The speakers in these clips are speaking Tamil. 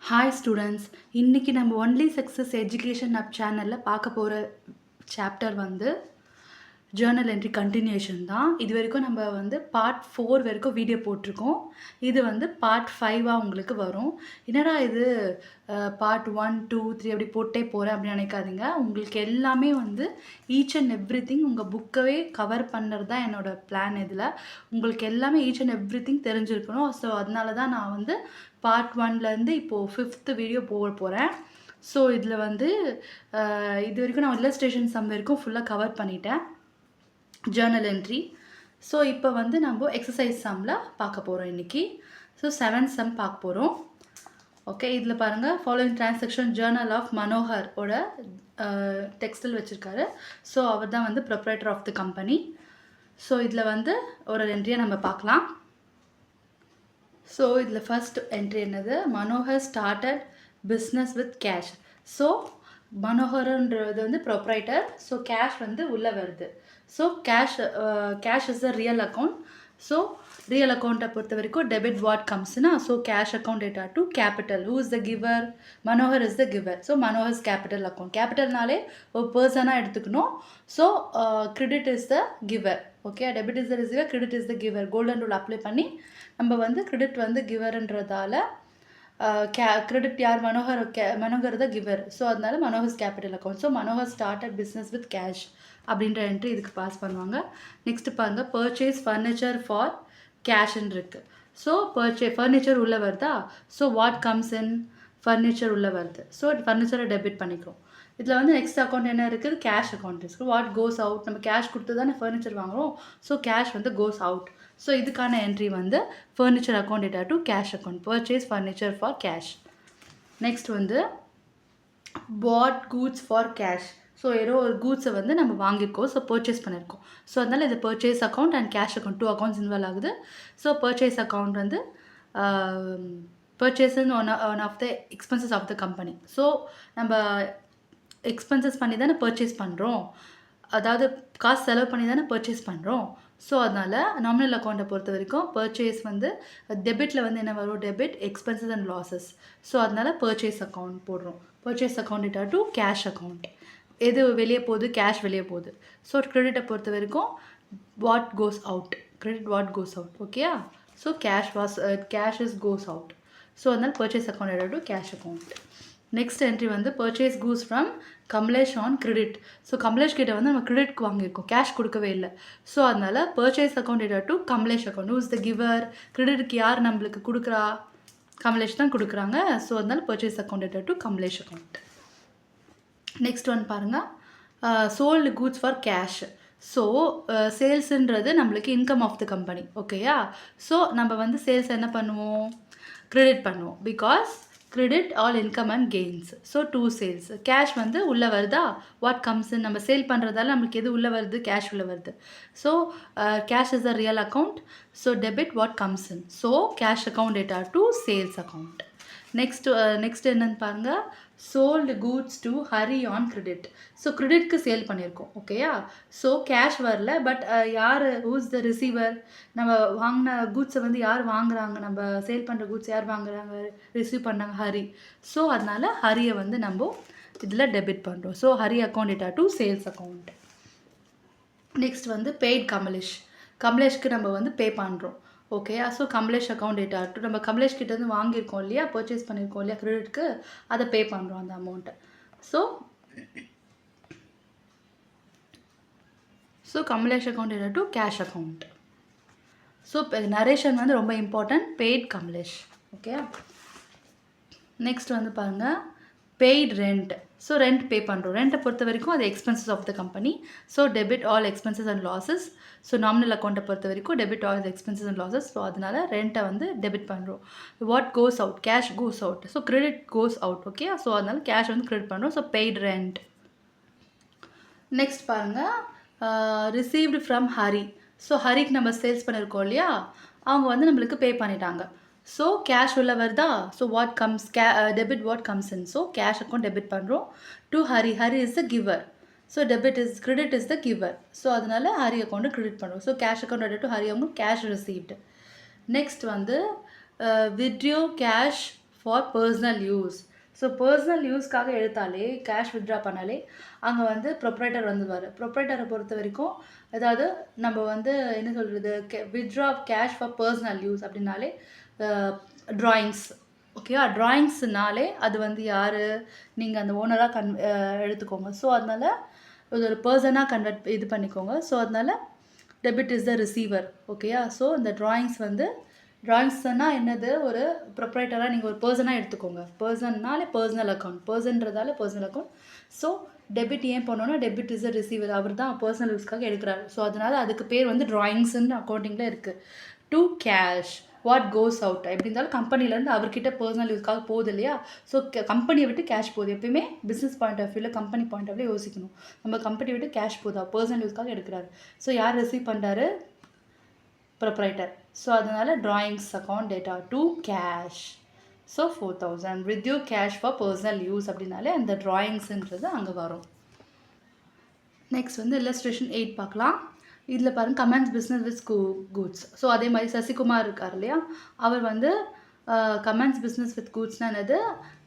ஹாய் ஸ்டூடெண்ட்ஸ், இன்றைக்கி நம்ம ஒன்லி சக்ஸஸ் எஜுகேஷன் அப் சேனலில் பார்க்க போகிற சாப்டர் வந்து ஜேர்னல் என்ட்ரி கண்டினியூஷன் தான். இது வரைக்கும் நம்ம வந்து பார்ட் 4 வரைக்கும் வீடியோ போட்டிருக்கோம். இது வந்து பார்ட் 5ஆக உங்களுக்கு வரும். என்னடா இது பார்ட் 1, 2, 3 அப்படி போட்டே போகிறேன் அப்படின்னு நினைக்காதீங்க. உங்களுக்கு எல்லாமே வந்து ஈச் அண்ட் எவ்ரி திங் உங்கள் புக்கவே கவர் பண்ணுறது தான் என்னோடய பிளான். இதில் உங்களுக்கு எல்லாமே ஈச் அண்ட் எவ்ரி திங் தெரிஞ்சிருக்கணும். ஸோ அதனால தான் நான் வந்து பார்ட் 1லேருந்து இப்போது 5th வீடியோ போக போகிறேன். ஸோ இதில் வந்து இது வரைக்கும் நான் இல்லஸ்ட்ரேஷன் சம் வரைக்கும் ஃபுல்லாக கவர் பண்ணிட்டேன், ஜேர்னல் என்ட்ரி. ஸோ இப்போ வந்து நம்ம எக்ஸசைஸ் சம்மில் பார்க்க போகிறோம் இன்றைக்கி. ஸோ 7th சம் பார்க்க போகிறோம். ஓகே, இதில் பாருங்கள், following transaction journal of Manohar ஓட டெக்ஸ்டைல் வச்சுருக்காரு. ஸோ அவர் தான் வந்து proprietor of the company. So இதில் வந்து ஒரு என்ட்ரியை நம்ம பார்க்கலாம். ஸோ இதில் ஃபர்ஸ்ட் என்ட்ரி என்னது, Manohar started business with cash. So மனோகர்ன்றது வந்து ப்ரொப்ரைட்டர். ஸோ கேஷ் வந்து உள்ளே வருது. So cash is a real account. So real அக்கௌண்ட்டை பொறுத்த வரைக்கும் டெபிட் வாட் கம்ஸ்னா, so cash account data to capital. Who is the giver? Manohar is the giver. So Manohar's capital account. கேபிட்டல்னாலே ஒரு பர்சனாக எடுத்துக்கணும். So credit is the giver. Okay, debit is the receiver, credit is the giver. Golden rule apply பண்ணி நம்ம வந்து கிரெடிட் வந்து கிவர்ன்றதால கிரெடிட் யார்? மனோகர் த கிவர். ஸோ அதனால Manohar's capital account. So Manohar started business with cash அப்படின்ற என்ட்ரி இதுக்கு பாஸ் பண்ணுவாங்க. நெக்ஸ்ட் பாருங்க, பர்ச்சேஸ் ஃபர்னிச்சர் ஃபார் கேஷ்ன்னு இருக்குது. ஸோ ஃபர்னிச்சர் உள்ளே வருதா? So what comes in? Furniture உள்ளே வருது. ஸோ ஃபர்னிச்சரை டெபிட் பண்ணிக்கிறோம். இதில் வந்து நெக்ஸ்ட் அக்கௌண்ட் என்ன இருக்குது? கேஷ் அக்கௌண்ட் இருக்குது. What goes out? நம்ம கேஷ் கொடுத்து தானே ஃபர்னிச்சர் வாங்குகிறோம். ஸோ கேஷ் வந்து கோஸ் அவுட். ஸோ இதுக்கான என்ட்ரி வந்து furniture account data to cash account. Purchase furniture for cash. Next வந்து பாட் கூட்ஸ் ஃபார் கேஷ். ஸோ ஏதோ ஒரு கூட்ஸை வந்து நம்ம வாங்கியிருக்கோம், ஸோ பர்ச்சேஸ் பண்ணியிருக்கோம். ஸோ அதனால் இது purchase account and cash account 2 accounts involve ஆகுது. ஸோ பர்ச்சேஸ் அக்கௌண்ட் வந்து purchase one of the expenses of the company. So நம்ம எக்ஸ்பென்சஸ் பண்ணி தானே பர்ச்சேஸ் பண்ணுறோம், அதாவது காசு செலவு பண்ணி தானே பர்ச்சேஸ் பண்ணுறோம். ஸோ அதனால் நாமினல் அக்கௌண்ட்டை பொறுத்த வரைக்கும் பர்ச்சேஸ் வந்து டெபிட்டில் வந்து என்ன வரும்? Debit expenses and losses. So அதனால் பர்ச்சேஸ் அக்கௌண்ட் போடுறோம். Purchase account data to cash account. எது வெளியே போகுது? கேஷ் வெளியே போகுது. ஸோ கிரெடிட்டை பொறுத்த வரைக்கும் what goes out. Credit what goes out. ஓகேயா? So cash is goes out. So அதனால் purchase account data to cash account. Next entry வந்து purchase goods from Kamlesh on credit. So Kamlesh கிட்ட வந்து நம்ம கிரெடிட்க்கு வாங்கியிருக்கோம், கேஷ் கொடுக்கவே இல்லை. ஸோ அதனால் purchase account data to Kamalesh account. Who is the giver? கிரெடிட்க்கு யார் நம்மளுக்கு கொடுக்குறா? கமலேஷ் தான் கொடுக்குறாங்க. ஸோ அதனால் purchase account data to Kamalesh account. Next one பாருங்கள், sold goods for cash. So சேல்ஸுன்றது நம்மளுக்கு இன்கம் ஆஃப் த கம்பெனி. ஓகேயா? ஸோ நம்ம வந்து சேல்ஸ் என்ன பண்ணுவோம்? கிரெடிட் பண்ணுவோம். Because credit all income and gains. So to sales. Cash வந்து உள்ளே வருதா? What comes in? நம்ம சேல் பண்ணுறதால நம்மளுக்கு எது உள்ளே வருது? கேஷ் உள்ளே வருது. So cash is a real account. So debit what comes in. So cash account data to sales account. Next என்னன்னு பாருங்கள், sold goods to Hari on credit. So கிரெடிட்க்கு சேல் பண்ணியிருக்கோம். ஓகேயா? ஸோ கேஷ் வரல, பட் யார்? Who's the receiver? நம்ம வாங்கின கூட்ஸை வந்து யார் வாங்குறாங்க? நம்ம சேல் பண்ணுற கூட்ஸ் யார் வாங்குறாங்க? ரிசீவ் பண்ணாங்க, ஹரி. ஸோ அதனால் ஹரியை வந்து நம்ம இதில் டெபிட் பண்ணுறோம். So Hari account data to sales account. Next வந்து பெய்ட் கமலேஷ். கமலேஷ்க்கு நம்ம வந்து பே பண்ணுறோம். ஓகேயா? So Kamalesh account data to, நம்ம கமலேஷ் கிட்டேருந்து வாங்கியிருக்கோம் இல்லையா, பர்ச்சேஸ் பண்ணியிருக்கோம் இல்லையா கிரெடிட்க்கு, அதை பே பண்ணுறோம் அந்த அமௌண்ட்டை. So Kamalesh account data to cash account. So narration வந்து ரொம்ப இம்பார்ட்டன்ட். பெய்ட் கமலேஷ். ஓகேயா? நெக்ஸ்ட் வந்து பாருங்கள், paid rent. So rent pay பண்ணுறோம். ரெண்ட்டை பொறுத்த வரைக்கும் அது expenses of the company. So debit all expenses and losses. So nominal அக்கௌண்ட்டை பொறுத்த வரைக்கும் debit all expenses and losses. So அதனால் ரெண்ட்டை வந்து டெபிட் பண்ணுறோம். What goes out? Cash goes out. So credit goes out. Okay? So அதனால் கேஷ் வந்து கிரெடிட் பண்ணுறோம். So paid rent. நெக்ஸ்ட் பாருங்கள், ரிசீவ்டு ஃப்ரம் ஹரி. ஸோ ஹரிக்கு நம்ம சேல்ஸ் பண்ணியிருக்கோம் இல்லையா, அவங்க வந்து நம்மளுக்கு பே பண்ணிட்டாங்க. ஸோ கேஷ் உள்ள வருதா? So what comes? Debit what comes in. So cash account debit பண்ணுறோம் to Hari. Hari is the giver. So credit is the giver. So அதனால் ஹரி அக்கௌண்ட்டு கிரெடிட் பண்ணுறோம். So cash account debit to Hari account, cash received. Next வந்து withdraw cash for personal use. So personal யூஸ்க்காக எடுத்தாலே கேஷ் வித்ட்ரா பண்ணாலே அங்கே வந்து ப்ரொப்ரைட்டர் வந்துடுவார். ப்ரொப்ரைட்டரை பொறுத்த வரைக்கும் அதாவது நம்ம வந்து என்ன சொல்கிறது, withdraw cash for personal use அப்படின்னாலே ட்ராயிங்ஸ். ஓகேவா? ட்ராயிங்ஸ்னாலே அது வந்து யார், நீங்கள் அந்த ஓனராக எடுத்துக்கோங்க. ஸோ அதனால் இது ஒரு பர்சனாக இது பண்ணிக்கோங்க. ஸோ அதனால் டெபிட் இஸ் த ரிசீவர். ஓகேயா? ஸோ இந்த ட்ராயிங்ஸ்னால் என்னது, ஒரு ப்ரொப்ரைட்டராக நீங்கள் ஒரு பர்சனாக எடுத்துக்கோங்க. பர்சன்னாலே பர்சனல் அக்கௌண்ட், பர்சன்றதால பர்சனல் அக்கௌண்ட். ஸோ டெபிட் ஏன் பண்ணோன்னா டெபிட் இஸ் த ரிசீவர், அவர் தான் பர்சனல் யூஸ்க்காக எடுக்கிறாரு. ஸோ அதனால் அதுக்கு பேர் வந்து ட்ராயிங்ஸ்ன்னு அக்கௌண்டிங்கில் இருக்குது. To cash what goes out எப்படி இருந்தாலும் கம்பெனிலேருந்து அவர்கிட்ட பர்சனல் யூஸ்க்காக போகுது இல்லையா? ஸோ கம்பெனியை விட்டு கேஷ் போகுது. எப்பயுமே பிஸ்னஸ் பாயிண்ட் ஆஃப் வியூவில் கம்பெனி பாயிண்ட் ஆஃப் வியூ யோசிக்கணும். நம்ம கம்பெனி விட்டு கேஷ் போகுதா, பர்சனல் யூஸ்க்காக எடுக்கிறாரு. ஸோ யார் ரிசீவ் பண்ணுறாரு? ப்ரொப்ரைட்டர். ஸோ அதனால் drawings account data to cash. So 4000 with you cash for personal use அப்படின்னாலே அந்த ட்ராயிங்ஸுன்றது அங்கே வரும். நெக்ஸ்ட் வந்து இல்லஸ்ட்ரேஷன் 8 பார்க்கலாம். இதில் பாருங்கள், comments business with goods. So அதே மாதிரி சசிகுமார் இருக்கார் இல்லையா, அவர் வந்து கமெண்ட்ஸ் பிஸ்னஸ் வித் கூட்ஸ்னால் என்னது,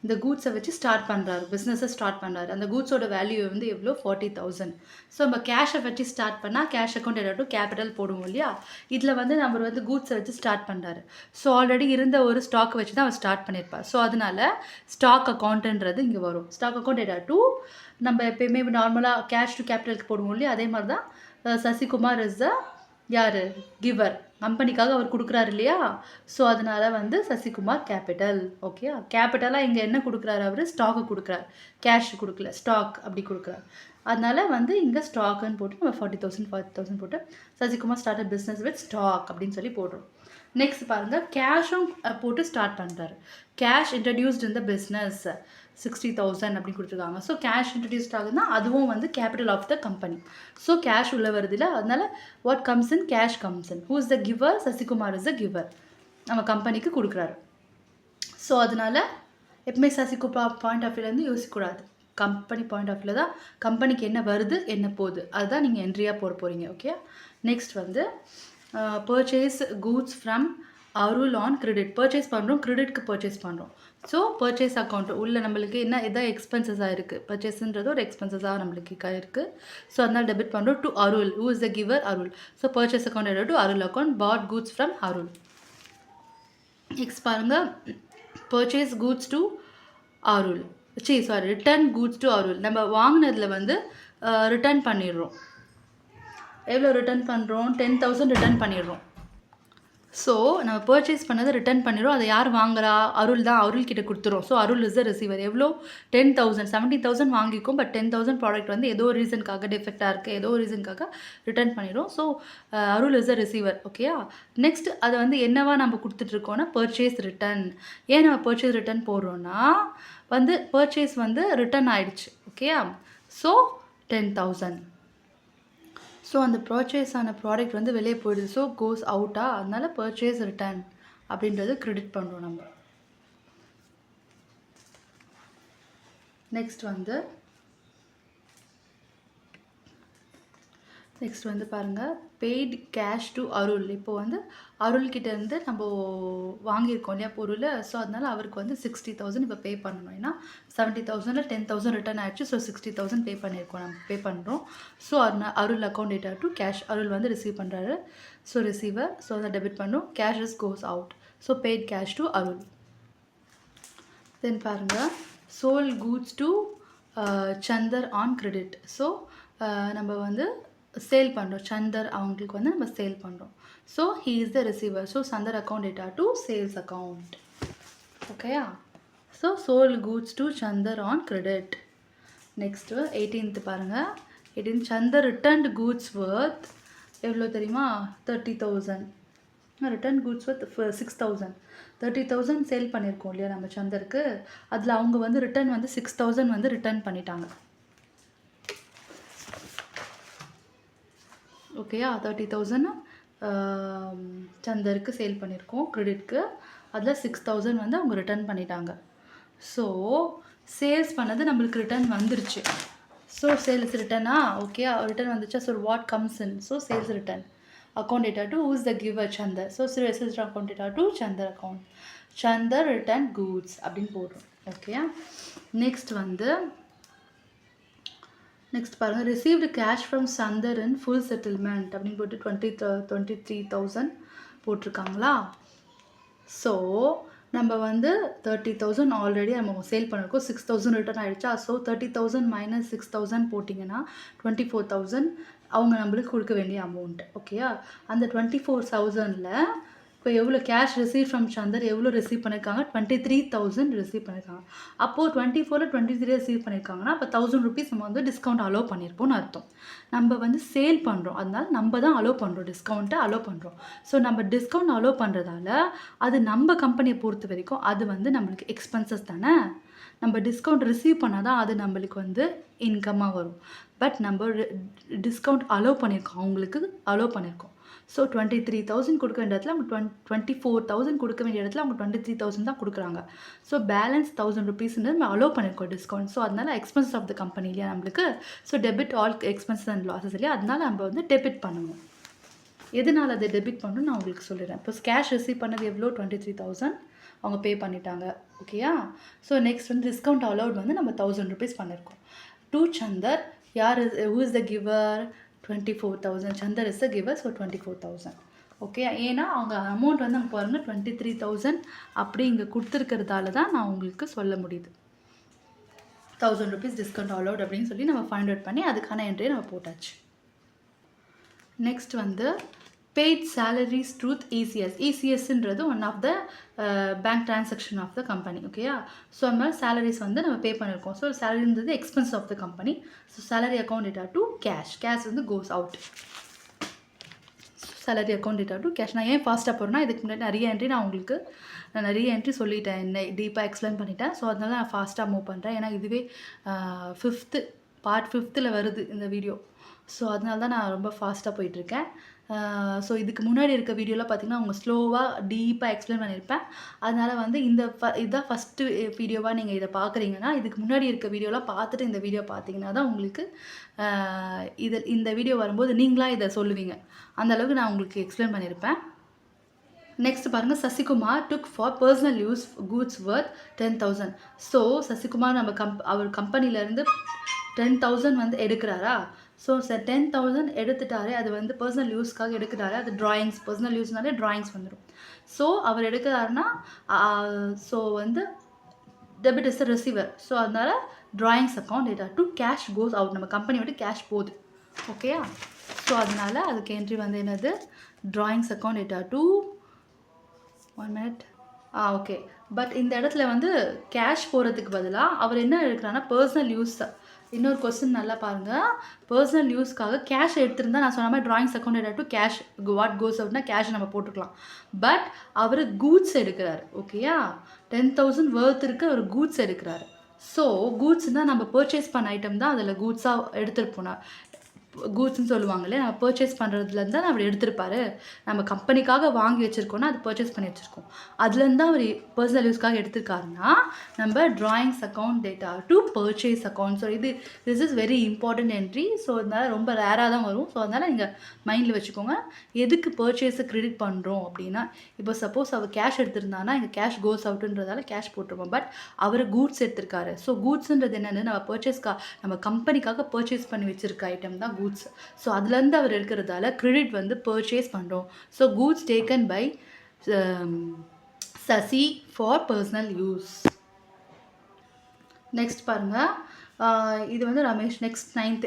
இந்த கூட்ஸை வச்சு ஸ்டார்ட் பண்ணுறாரு, பிஸ்னஸை ஸ்டார்ட் பண்ணுறாரு. அந்த கூட்ஸோட வேல்யூ வந்து எவ்வளோ, 40,000. ஸோ நம்ம கேஷை வச்சு ஸ்டார்ட் பண்ணால் கேஷ் அக்கௌண்ட் எடாட்டு கேபிட்டல் போடுவோம் இல்லையா? இதில் வந்து நம்ம வந்து கூட்ஸை வச்சு ஸ்டார்ட் பண்ணுறாரு. ஸோ ஆல்ரெடி இருந்த ஒரு ஸ்டாக் வச்சு தான் அவர் ஸ்டார்ட் பண்ணியிருப்பார். ஸோ அதனால் ஸ்டாக் அக்கௌண்ட்டுன்றது இங்கே வரும். ஸ்டாக் அக்கௌண்ட் எடாட்டு நம்ம எப்பயுமே நார்மலாக கேஷ் டு கேபிட்டலுக்கு போடுவோம் இல்லையா, அதே மாதிரி தான் சசிகுமார் இஸ் த யார், கிவர். கம்பெனிக்காக அவர் கொடுக்குறாரு இல்லையா? ஸோ அதனால் வந்து சசிகுமார் கேபிட்டல். ஓகே, கேபிட்டலாக இங்கே என்ன கொடுக்குறாரு, அவர் ஸ்டாக்கு கொடுக்குறாரு, கேஷ் கொடுக்கல, ஸ்டாக் அப்படி கொடுக்குறாரு. அதனால் வந்து இங்கே ஸ்டாக்குன்னு போட்டு நம்ம 40,000 போட்டு Sasikumar start business with stock அப்படின்னு சொல்லி போடுறோம். நெக்ஸ்ட் பாருங்கள், கேஷும் போட்டு ஸ்டார்ட் பண்ணுறாரு. Cash introduced in the business 60,000 அப்படின்னு கொடுத்துருக்காங்க. ஸோ கேஷ் இன்ட்ரடியூஸ்ட் ஆகுதுன்னா அதுவும் வந்து capital of the company. So cash உள்ள வருது இல்லை, அதனால் what comes in, cash comes in. Who is the giver, Sasikumar is the giver, நம்ம கம்பெனிக்கு கொடுக்குறாரு. ஸோ அதனால் எப்பவுமே சசிகுமார் பாயிண்ட் ஆஃப் வியூலேருந்து யோசிக்கக்கூடாது, கம்பெனி பாயிண்ட் ஆஃப் வியூவில் தான் கம்பெனிக்கு என்ன வருது என்ன போகுது அதுதான் நீங்கள் என்ட்ரியாக போட போகிறீங்க. ஓகே, நெக்ஸ்ட் வந்து purchase goods from Arul on credit. Purchase பண்ணுறோம், கிரெடிட்க்கு பர்ச்சேஸ் பண்ணுறோம். ஸோ பர்ச்சேஸ் அக்கௌண்ட் உள்ள நம்மளுக்கு என்ன எதாவது எக்ஸ்பென்சஸாக இருக்குது, பர்ச்சேஸுன்றது ஒரு எக்ஸ்பென்சஸாக நம்மளுக்கு இருக்குது. ஸோ அதனால் டெபிட் பண்ணுறோம் to Arul. Who is the giver, Arul. So purchase account எடு to Arul account. Bought goods from Arul. Next பாருங்கள், purchase goods to Arul, return goods to Arul. நம்ம வாங்கினதில் வந்து ரிட்டர்ன் பண்ணிடுறோம். எவ்வளோ ரிட்டர்ன் பண்ணுறோம், 10,000 ரிட்டர்ன் பண்ணிடுறோம். ஸோ நம்ம பர்ச்சேஸ் பண்ணதை ரிட்டர்ன் பண்ணிடுறோம். அதை யார் வாங்குறா, அருள் தான், அருள் கிட்ட கொடுத்துரும். So Arul is the receiver. எவ்வளோ, 10,000, 70,000 வாங்கிக்கும். பட் 10,000 ப்ராடக்ட் வந்து ஏதோ ரீசனுக்காக டிஃபெக்டாக இருக்குது, ஏதோ ரீசனுக்காக ரிட்டர்ன் பண்ணிடும். So Arul is the receiver. ஓகேயா? நெக்ஸ்ட் அதை வந்து என்னவா நம்ம கொடுத்துட்ருக்கோன்னா பர்ச்சேஸ் ரிட்டர்ன். ஏன் நம்ம பர்ச்சேஸ் ரிட்டர்ன் போடுறோன்னா வந்து பர்ச்சேஸ் வந்து ரிட்டர்ன் ஆகிடுச்சு. ஓகேயா? ஸோ 10,000. ஸோ அந்த பர்ச்சேஸ் ஆன ப்ராடக்ட் வந்து வெளியே போயிடுது. ஸோ கோஸ் அவுட்டா, அதனால பர்ச்சேஸ் ரிட்டர்ன் அப்படின்றது கிரெடிட் பண்ணுறோம் நம்ம. நெக்ஸ்ட் வந்து பாருங்கள், பெய்டு கேஷ் டு அருள். இப்போ வந்து அருள்கிட்டேருந்து நம்ம வாங்கியிருக்கோம் இல்லையா பொருள். ஸோ அதனால் அவருக்கு வந்து 60,000 இப்போ பே பண்ணணும். ஏன்னா 70,000ல் 10,000 ரிட்டர்ன் ஆகிடுச்சு. ஸோ 60,000 பே பண்ணியிருக்கோம், நம்ம பே பண்ணுறோம். So Arul account data to cash. Arul வந்து ரிசீவ் பண்ணுறாரு. So receiver. ஸோ அதை டெபிட் பண்ணும். Cash is goes out. So paid cash to Arul. Then பாருங்கள், sold goods to Chandar on credit. So நம்ம வந்து சேல் பண்ணுறோம். சந்தர் அவங்களுக்கு வந்து நம்ம சேல் பண்ணுறோம். So he is the receiver. So Chandar account data to sales account. ஓகேயா? So sold goods to Chandar on credit. Next 18th பாருங்கள். 18 சந்தர் ரிட்டர்ன்டு கூட்ஸ் வர்த் எவ்வளோ தெரியுமா, 30,000. ரிட்டர்ன் கூட்ஸ் வர்த் 6,000. 30,000 சேல் பண்ணியிருக்கோம் இல்லையா நம்ம சந்தருக்கு. அதில் அவங்க வந்து ரிட்டர்ன் வந்து 6,000 வந்து ரிட்டர்ன் பண்ணிட்டாங்க. ஓகேயா? 30,000 சந்தருக்கு சேல் பண்ணியிருக்கோம் கிரெடிட்க்கு. அதில் 6,000 வந்து அவங்க ரிட்டர்ன் பண்ணிட்டாங்க. ஸோ சேல்ஸ் பண்ணது நம்மளுக்கு ரிட்டர்ன் வந்துருச்சு. ஸோ சேல்ஸ் ரிட்டர்னா, ஓகே ரிட்டர்ன் வந்துச்சா. So what comes in, so sales return. account data to who is the giver Chandar. So register account data to Chandar account. Chandar return goods அப்படின்னு போடுறோம். ஓகேயா. நெக்ஸ்ட் வந்து நெக்ஸ்ட் பாருங்கள், received cash from Chandar in full settlement அப்படின்னு போட்டு 23,000 போட்டிருக்காங்களா. ஸோ நம்ம வந்து 30,000 ஆல்ரெடி நம்ம சேல் பண்ணிருக்கோம், 6,000 ரிட்டர்ன் ஆகிடுச்சா. ஸோ 30,000 மைனஸ் 6,000 போட்டிங்கன்னா 24,000 அவங்க நம்மளுக்கு கொடுக்க வேண்டிய அமௌண்ட். ஓகேயா. அந்த 24,000ல் இப்போ எவ்வளோ கேஷ் ரிசீவ் ஃப்ரம் சந்தர் எவ்வளோ ரிசீவ் பண்ணியிருக்காங்க, 23,000 ரிசீவ் பண்ணியிருக்காங்க. அப்போது 24ல் 23 ரிசீவ் பண்ணியிருக்காங்கன்னா அப்போ 1,000 ருபீஸ் நம்ம வந்து டிஸ்கவுண்ட் அலோவ் பண்ணியிருப்போம்னு அர்த்தம். நம்ம வந்து சேல் பண்ணுறோம், அதனால நம்ம தான் அலோவ் பண்ணுறோம், டிஸ்கவுண்ட்டை அலோவ் பண்ணுறோம். ஸோ நம்ம டிஸ்கவுண்ட் அலோவ் பண்ணுறதால அது நம்ம கம்பெனியை பொறுத்த வரைக்கும் அது வந்து நம்மளுக்கு எக்ஸ்பென்சஸ் தானே. நம்ம டிஸ்கவுண்ட் ரிசீவ் பண்ணால் தான் அது நம்மளுக்கு வந்து இன்கம்மாக வரும். பட் நம்ம டிஸ்கவுண்ட் அலோவ் பண்ணியிருக்கோம், அவங்களுக்கு அலோவ் பண்ணியிருக்கோம். ஸோ 23,000 கொடுக்க வேண்டிய இடத்துல அவங்க 24,000 கொடுக்க வேண்டிய இடத்துல அவங்க 23,000 தான் கொடுக்குறாங்க. ஸோ பேலன்ஸ் 1,000 ருபீஸ்ன்னு நம்ம அலோவ் பண்ணியிருக்கோம் டிஸ்கவுண்ட். ஸோ அதனால் எக்ஸ்பென்சஸ் ஆஃப் த கம்பெனி இல்லையா நம்மளுக்கு. So debit all expenses and losses இல்லையா, அதனால நம்ம வந்து டெபிட் பண்ணணும். எதனால் அதை டெபிட் பண்ணணும்னு நான் உங்களுக்கு சொல்லிடுறேன். இப்போ கேஷ் ரிசீவ் பண்ணது எவ்வளோ, 23,000 அவங்க பே பண்ணிட்டாங்க. ஓகேயா. ஸோ நெக்ஸ்ட் வந்து டிஸ்கவுண்ட் அலௌட் வந்து நம்ம 1,000 ருபீஸ் பண்ணியிருக்கோம். டு சந்தர், யார் who is the giver, 24,000. Chandar is the giver. So 24,000. Okay. ஏன்னா அவங்க அமௌண்ட் வந்து அங்கே பாருங்கள் 23,000 அப்படி இங்கே கொடுத்துருக்கிறதால தான் நான் உங்களுக்கு சொல்ல முடியுது. 1,000 ருபீஸ் டிஸ்கவுண்ட் அலௌட் அப்படின்னு சொல்லி நம்ம ஃபைண்ட் அவுட் பண்ணி அதுக்கான என்ட்ரியை நம்ம போட்டாச்சு. நெக்ஸ்ட் வந்து பெய்ட் சேலரிஸ் த்ரூ ECS. ECSன்றது one of the bank transaction of the company. ஓகேயா. ஸோ அந்த மாதிரி சேலரிஸ் வந்து நம்ம பே பண்ணியிருக்கோம். ஸோ சேலரின்றது expense of the company. So salary account data to cash. Cash வந்து goes out. Salary account data to cash. நான் ஏன் ஃபாஸ்ட்டாக போகிறேன்னா இதுக்கு முன்னாடி நான் நிறைய என்ட்ரி சொல்லிட்டேன், என்ன டீப்பாக எக்ஸ்பிளைன் பண்ணிட்டேன். ஸோ அதனால நான் ஃபாஸ்ட்டாக மூவ் பண்ணுறேன். ஏன்னா இதுவே பார்ட் 5th வருது இந்த வீடியோ. ஸோ அதனால தான் நான் ரொம்ப ஃபாஸ்ட்டாக போயிட்டுருக்கேன். ஸோ இதுக்கு முன்னாடி இருக்க வீடியோவில் பார்த்திங்கன்னா அவங்க ஸ்லோவாக டீப்பாக எக்ஸ்பிளைன் பண்ணியிருப்பேன். அதனால் வந்து இதுதான் ஃபஸ்ட்டு வீடியோவாக நீங்கள் இதை பார்க்குறீங்கன்னா இதுக்கு முன்னாடி இருக்க வீடியோலாம் பார்த்துட்டு இந்த வீடியோ பார்த்தீங்கன்னா தான் உங்களுக்கு இந்த வீடியோ வரும்போது நீங்களாக இதை சொல்லுவீங்க. அந்தளவுக்கு நான் உங்களுக்கு எக்ஸ்பிளைன் பண்ணியிருப்பேன். நெக்ஸ்ட் பாருங்கள், சசிகுமார் டுக் for personal use goods worth 10,000. So Sasikumar நம்ம அவர் கம்பெனிலேருந்து 10,000 வந்து எடுக்கிறாரா. ஸோ 10,000 எடுத்துட்டாரு, அது வந்து பர்சனல் யூஸ்க்காக எடுக்கிறாரு. அது ட்ராயிங்ஸ், பர்சனல் யூஸ்னாலே ட்ராயிங்ஸ் வந்துடும். ஸோ அவர் எடுக்கிறாருன்னா ஸோ வந்து debit is the receiver. So அதனால் drawings account data to cash goes out. நம்ம கம்பெனி விட்டு கேஷ் போகுது. ஓகேயா. ஸோ அதனால் அதுக்கு என்ட்ரி வந்து என்னது, drawings account data to 1 minute. Okay. But இந்த இடத்துல வந்து கேஷ் போகிறதுக்கு பதிலாக அவர் என்ன எடுக்கிறாருன்னா பர்சனல் யூஸ். இன்னொரு கொஸ்டின் நல்லா பாருங்கள், பர்சனல் யூஸ்க்காக கேஷ் எடுத்திருந்தா நான் சொன்ன மாதிரி drawings account data to cash what goes அவுட்னா கேஷ் நம்ம போட்டுக்கலாம். பட் அவர் கூட்ஸ் எடுக்கிறார். ஓகேயா. 10,000 வர்த் இருக்க ஒரு கூட்ஸ் எடுக்கிறாரு. ஸோ கூட்ஸ்னால் நம்ம பர்ச்சேஸ் பண்ண ஐட்டம் தான் அதில் கூட்ஸாக எடுத்துகிட்டு போனார். கூட்ஸ்ன்னு சொல்லுவாங்களே, நம்ம பர்ச்சேஸ் பண்ணுறதுலேருந்து தான் அவர் எடுத்திருப்பாரு. நம்ம கம்பெனிக்காக வாங்கி வச்சுருக்கோன்னா அது பர்ச்சேஸ் பண்ணி வச்சுருக்கோம், அதுலேருந்து தான் அவர் பர்சனல் யூஸ்க்காக எடுத்திருக்காருன்னா நம்ம drawings account data to purchase account. So this is very important entry. So அதனால் ரொம்ப ரேராக தான் வரும். ஸோ அதனால் நீங்கள் மைண்டில் வச்சுக்கோங்க. எதுக்கு பர்ச்சேஸை கிரெடிட் பண்ணுறோம் அப்படின்னா, இப்போ சப்போஸ் அவர் கேஷ் எடுத்திருந்தானா இங்கே கேஷ் கோஸ் அவுட்டுன்றதால கேஷ் போட்டிருப்போம். பட் அவர் கூட்ஸ் எடுத்திருக்காரு. ஸோ கூட்ஸுன்றது என்னென்னு நம்ம கம்பெனிக்காக பர்ச்சேஸ் பண்ணி வச்சுருக்க ஐட்டம் தான் கூட்ஸ். ஸோ அதுலேருந்து அவர் எடுக்கிறதால கிரெடிட் வந்து பர்ச்சேஸ் பண்ணுறோம். So goods taken by Sasi for personal use. Next பாருங்கள், இது வந்து ரமேஷ். நெக்ஸ்ட் நைன்த்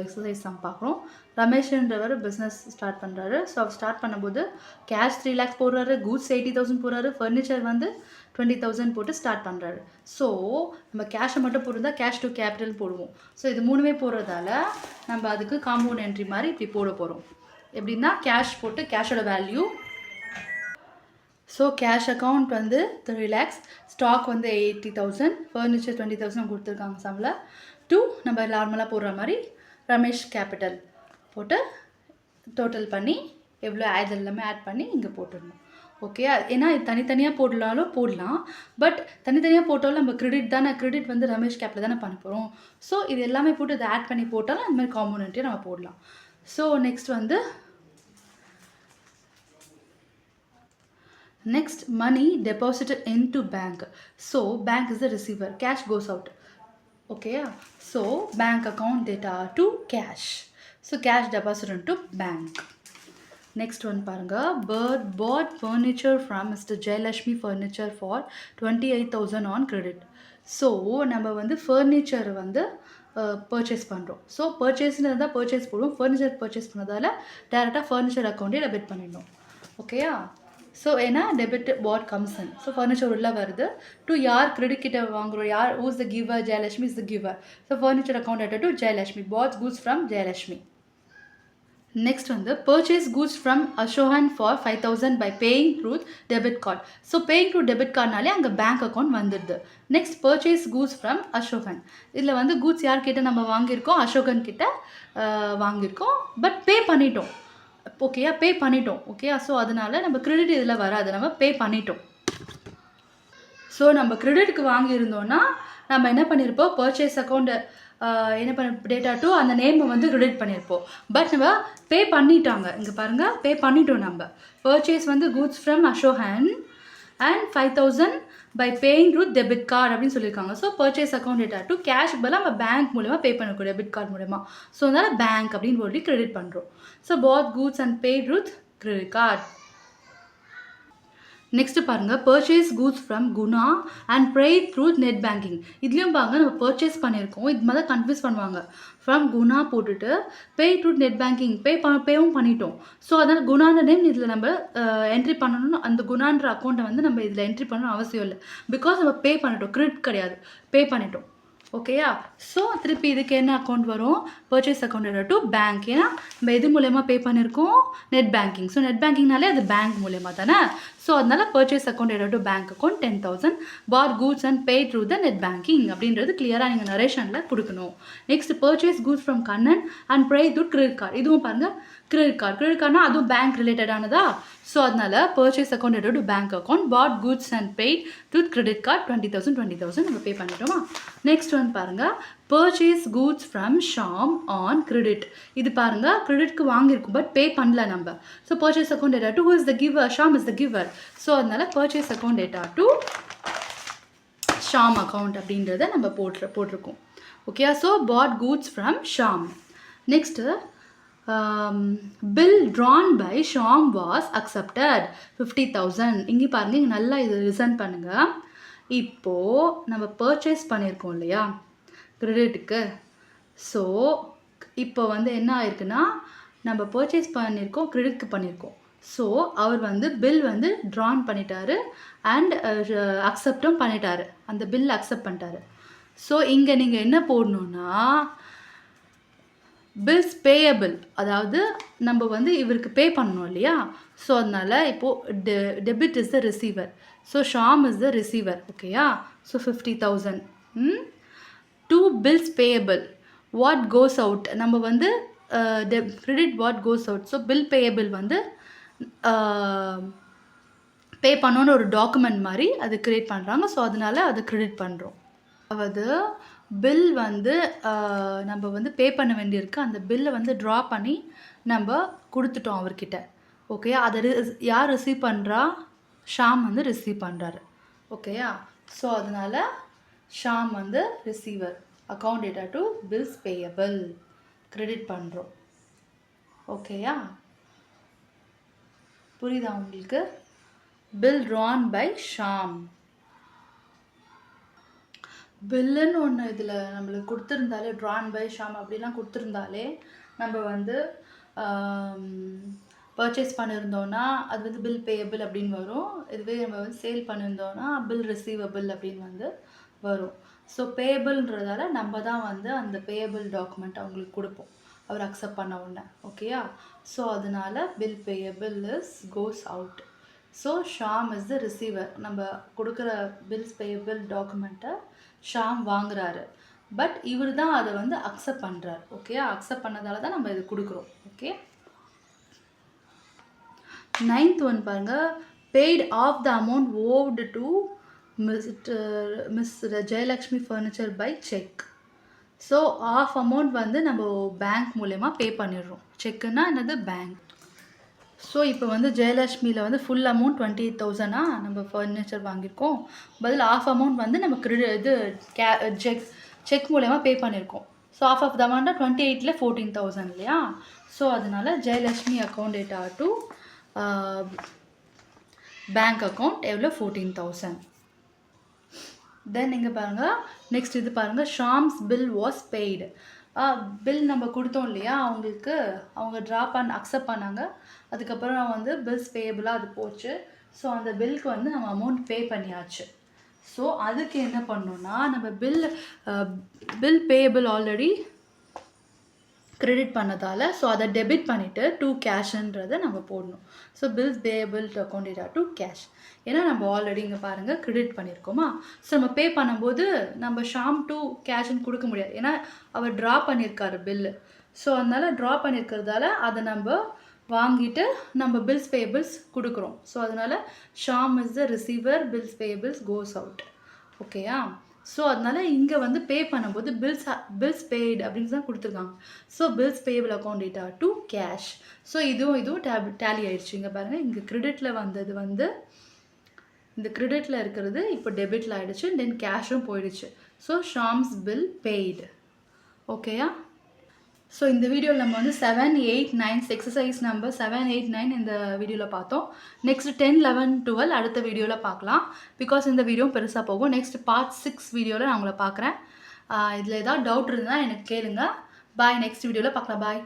எக்ஸசைஸ் தான் பார்க்குறோம். ரமேஷ்ன்றவர் பிஸ்னஸ் ஸ்டார்ட் பண்ணுறாரு. ஸோ அவர் ஸ்டார்ட் பண்ணும்போது கேஷ் 3 lakhs போடுறாரு, கூட்ஸ் 80,000 போடுறாரு, ஃபர்னிச்சர் வந்து 20,000 போட்டு ஸ்டார்ட் பண்ணுறாரு. ஸோ நம்ம கேஷை மட்டும் போட்டிருந்தா கேஷ் டு கேபிட்டல் போடுவோம். ஸோ இது மூணுமே போடுறதால நம்ம அதுக்கு காம்பவுண்ட் என்ட்ரி மாதிரி இப்படி போட போகிறோம். எப்படின்னா கேஷ் போட்டு கேஷோட வேல்யூ. ஸோ கேஷ் அக்கௌண்ட் வந்து 3 lakhs, ஸ்டாக் வந்து 80,000, ஃபர்னிச்சர் 20,000 கொடுத்துருக்காங்க சம்மில். டூ நம்ம நார்மலாக போடுற மாதிரி ரமேஷ் கேபிட்டல் போட்டு டோட்டல் பண்ணி எவ்வளோ இது எல்லாமே ஆட் பண்ணி இங்கே போட்டுடணும். ஓகே. ஏன்னா இது தனித்தனியாக போடலாம். பட் தனித்தனியாக போட்டாலும் நம்ம கிரெடிட் தானே, கிரெடிட் வந்து ரமேஷ் கேப்பில் தானே பண்ண போகிறோம். ஸோ இது எல்லாமே போட்டு இதை ஆட் பண்ணி போட்டாலும் அந்த மாதிரி காம்பவுண்ட் என்ட்ரியை நம்ம போடலாம். ஸோ நெக்ஸ்ட் வந்து Next, money deposited into bank. So bank is the receiver, cash goes out. Okay, so bank account data to cash. So cash deposited into bank. Next one பாருங்க, Bird bought furniture from Mr. Jayalakshmi Furniture for 28,000 on credit. So நம்ம வந்து ஃபர்னிச்சர் வந்து பர்ச்சேஸ் பண்ணுறோம். ஸோ பர்ச்சேஸ்னு இருந்தால் பர்ச்சேஸ் போடுவோம். ஃபர்னிச்சர் பர்ச்சேஸ் பண்ணதால் டேரெக்டாக ஃபர்னிச்சர் அக்கௌண்ட்டே டெபிட் பண்ணிடணும். ஓகேயா? ஸோ ஏன்னா debit what comes in. So furniture உள்ளே வருது. டு யார் கிரெடிட் கிட்ட வாங்குறோம், யார் who's the giver, Jayalakshmi is the giver. So furniture account at to Jayalakshmi. Bought goods from Jayalakshmi. Next வந்து purchase goods from Ashokan for 5,000 by paying through debit card. So paying through debit கார்டுனாலே அங்கே பேங்க் அக்கௌண்ட் வந்துடுது. Next purchase goods from Ashokan. இதில் வந்து கூட்ஸ் யார்கிட்ட நம்ம வாங்கியிருக்கோம், அசோகன் கிட்ட வாங்கியிருக்கோம். பட் பே பண்ணிட்டோம். ஓகேயா, பே பண்ணிட்டோம். ஓகேயா, ஸோ அதனால் நம்ம கிரெடிட் இதில் வராது, நம்ம பே பண்ணிட்டோம். ஸோ நம்ம கிரெடிட்டுக்கு வாங்கியிருந்தோன்னா நம்ம என்ன பண்ணியிருப்போம், பர்ச்சேஸ் அக்கௌண்ட்டு என்ன பண்ண டேட்டா டூ அந்த நேமை வந்து கிரெடிட் பண்ணியிருப்போம். பட் நம்ம பே பண்ணிட்டாங்க. இங்கே பாருங்கள், பே பண்ணிட்டோம். நம்ம பர்ச்சேஸ் வந்து goods from Ashokan and 5,000 by paying through debit card அப்படின்னு சொல்லியிருக்காங்க. So purchase account data to cash பதிலாக நம்ம பேங்க் மூலமாக பே பண்ணிருக்கோம், டெபிட் கார்டு மூலமாக. ஸோ அதனால் பேங்க் அப்படின்னு சொல்லி கிரெடிட் பண்ணுறோம். So bought goods and paid with credit card. Next பாருங்கள், purchase goods from Guna and paid through net banking. இதுலேயும் பாருங்கள், நம்ம பர்ச்சேஸ் பண்ணியிருக்கோம். இது மாதிரி தான் கன்ஃபியூஸ் பண்ணுவாங்க. ஃப்ரம் குணா போட்டுட்டு பே த்ரூ நெட் பேங்கிங் பேவும் பண்ணிட்டோம். ஸோ அதனால் குணான்ற நேம் இதில் நம்ம என்ட்ரி பண்ணணும்னு, அந்த குணான்ற அக்கௌண்ட்டை வந்து நம்ம இதில் என்ட்ரி பண்ணணும் அவசியம் இல்லை. பிகாஸ் நம்ம பே பண்ணிட்டோம், கிரெடிட் கிடையாது, பே பண்ணிட்டோம். ஓகேயா? ஸோ திருப்பி இதுக்கு என்ன அக்கௌண்ட் வரும், பர்ச்சேஸ் அக்கௌண்ட் டு பேங்க். ஏன்னா நம்ம எது மூலயமா பே பண்ணியிருக்கோம், நெட் பேங்கிங். ஸோ நெட் பேங்கிங்னாலே அது பேங்க் மூலயமா தானே. ஸோ அதனால் purchase account to bank account 10,000 bought goods and pay through the net banking அப்படின்றது கிளியராக நீங்கள் நரேஷனில் கொடுக்கணும். Next purchase goods from Kannan and pay through credit card. இதுவும் பாருங்கள், கிரெடிட் கார்டுனா அதுவும் பேங்க் ரிலேட்டடானதா. ஸோ அதனால் purchase account to bank account bought goods and paid through credit card 20,000 நம்ம பே பண்ணிட்டோமா. நெக்ஸ்ட் வந்து பாருங்கள், purchase goods from Sham on credit. இது பாருங்கள், கிரெடிட்க்கு வாங்கியிருக்கும் பட் பே பண்ணல நம்ம. So purchase account data to is the giver, Sham is the giver. So அதனால் purchase account data to Sham account அப்படின்றத நம்ம போட்டிருக்கோம். Okay, so bought goods from Sham. Next bill drawn by Sham was accepted 50,000. இங்கே பாருங்கள், இங்கே நல்லா இது லிசன் பண்ணுங்கள். இப்போது நம்ம பர்ச்சேஸ் பண்ணியிருக்கோம் இல்லையா கிரெடிட்டுக்கு. ஸோ இப்போ வந்து என்ன ஆயிருக்குன்னா, நம்ம பர்ச்சேஸ் பண்ணியிருக்கோம், கிரெடிட்க்கு பண்ணியிருக்கோம். ஸோ அவர் வந்து பில் வந்து ட்ரான் பண்ணிட்டாரு அண்ட் அக்செப்டும் பண்ணிட்டாரு, அந்த பில் அக்செப்ட் பண்ணிட்டாரு. ஸோ இங்கே நீங்கள் என்ன போடணுன்னா, பில்ஸ் பேயபிள், அதாவது நம்ம வந்து இவருக்கு பே பண்ணணும் இல்லையா. ஸோ அதனால் இப்போது debit is the receiver. So Sham is the receiver. ஓகேயா? So 50,000 to bills payable what goes out. நம்ம வந்து credit what goes out. So bill payable வந்து பே பண்ணோன்னு ஒரு டாக்குமெண்ட் மாதிரி அது க்ரியேட் பண்ணுறாங்க. ஸோ அதனால் அதை க்ரெடிட் பண்ணுறோம். அதாவது பில் வந்து நம்ம வந்து பே பண்ண வேண்டியிருக்கு, அந்த பில்லை வந்து ட்ரா பண்ணி நம்ம கொடுத்துட்டோம் அவர்கிட்ட. ஓகேயா? அதை யார் ரிசீவ் பண்ணுறா, ஷாம் வந்து ரிசீவ் பண்ணுறாரு. ஓகேயா? ஸோ அதனால் ஷாம் வந்து receiver, account data to bills payable credit பண்ணுறோம். ஓகேயா? புரியுதா உங்களுக்கு? Bill drawn by Sham. பில்லுன்னு ஒன்று இதில் நம்மளுக்கு கொடுத்துருந்தாலே, ட்ரான் பை ஷாம் அப்படிலாம் கொடுத்துருந்தாலே நம்ம வந்து பர்ச்சேஸ் பண்ணியிருந்தோன்னா அது வந்து பில் பேயபிள் அப்படின்னு வரும். இதுவே நம்ம வந்து சேல் பண்ணியிருந்தோன்னா பில் ரிசீவபிள் அப்படின்னு வந்து வரும். ஸோ பேயபிள்ன்றதால நம்ம தான் வந்து அந்த பேயபிள் டாக்குமெண்ட் அவங்களுக்கு கொடுப்போம், அவர் அக்செப்ட் பண்ண உடனே. ஓகேயா? ஸோ அதனால் bill payable is goes out. So Sham is the receiver. நம்ம கொடுக்குற பில்ஸ் பேயபிள் டாக்குமெண்ட்டை ஷாம் வாங்குறாரு, பட் இவர் தான் அதை வந்து அக்செப்ட் பண்ணுறாரு. ஓகே, அக்செப்ட் பண்ணதால தான் நம்ம இது கொடுக்குறோம். ஓகே, 9th ஒன் பாருங்கள், paid off the amount owed to miss Jayalakshmi furniture by cheque. So off amount வந்து நம்ம பேங்க் மூலயமா பே பண்ணிடுறோம். செக்குன்னா என்னது, பேங்க். ஸோ இப்போ வந்து ஜெயலக்ஷ்மியில் வந்து ஃபுல் அமௌண்ட் 28,000 நம்ம ஃபர்னிச்சர் வாங்கியிருக்கோம். பதில் ஆஃப் அமௌண்ட் வந்து நம்ம இது செக் மூலயமா பே பண்ணியிருக்கோம். ஸோ ஆஃப் த அமௌண்ட்டாக 28ல் 14,000 இல்லையா? ஸோ அதனால Jayalakshmi account data to bank account எவ்வளோ 14,000. தென் இங்கே பாருங்கள், நெக்ஸ்ட் இது பாருங்கள், Shams bill was paid. Bill நம்ம கொடுத்தோம் இல்லையா அவங்களுக்கு, அவங்க அக்செப்ட் பண்ணாங்க. அதுக்கப்புறம் வந்து பில்ஸ் பேயபிளாக அது போச்சு. ஸோ அந்த பில்க்கு வந்து நம்ம அமௌண்ட் பே பண்ணியாச்சு. ஸோ அதுக்கு என்ன பண்ணணும்னா நம்ம பில் பேயபிள் ஆல்ரெடி கிரெடிட் பண்ணதால் ஸோ அதை டெபிட் பண்ணிவிட்டு டு கேஷ்ன்றதை நம்ம போடணும். So bills payable to account data to cash. ஏன்னா நம்ம ஆல்ரெடி இங்கே பாருங்கள் கிரெடிட் பண்ணியிருக்கோமா. ஸோ நம்ம பே பண்ணும்போது நம்ம ஷாம் டு கேஷ்ன்னு கொடுக்க முடியாது, ஏன்னா அவர் ட்ரா பண்ணியிருக்காரு பில்லு. ஸோ அதனால் ட்ரா பண்ணியிருக்கிறதால அதை நம்ம வாங்கிட்டு நம்ம பில்ஸ் பேயபிள்ஸ் கொடுக்குறோம். ஸோ அதனால் Sham is the receiver, bills payables goes out. ஓகேயா? ஸோ அதனால் இங்கே வந்து பே பண்ணும்போது பில்ஸ் பெய்டு அப்படின்னு தான் கொடுத்துருக்காங்க. So bills payable account data to cash. So இதுவும் டேலி ஆயிடுச்சு. இங்கே பாருங்கள், இங்கே கிரெடிட்டில் வந்தது வந்து இந்த கிரெடிட்டில் இருக்கிறது இப்போ டெபிட்டில் ஆகிடுச்சு. தென் கேஷும் போயிடுச்சு. So Shams bill paid. ஓகேயா? ஸோ இந்த வீடியோவில் நம்ம வந்து 7, 8, 9 எக்ஸசைஸ் நம்பர் 7, 8, 9 இந்த வீடியோவில் பார்த்தோம். நெக்ஸ்ட் 10, 11, 12 அடுத்த வீடியோவில் பார்க்கலாம். பிகாஸ் இந்த வீடியோ பெருசாக போகும். நெக்ஸ்ட் பார்ட் 6 வீடியோவில் நான் உங்களை பார்க்குறேன். இதில் ஏதாவது டவுட் இருந்தால் எனக்கு கேளுங்க. பாய். நெக்ஸ்ட் வீடியோவில் பார்க்கலாம். பாய்.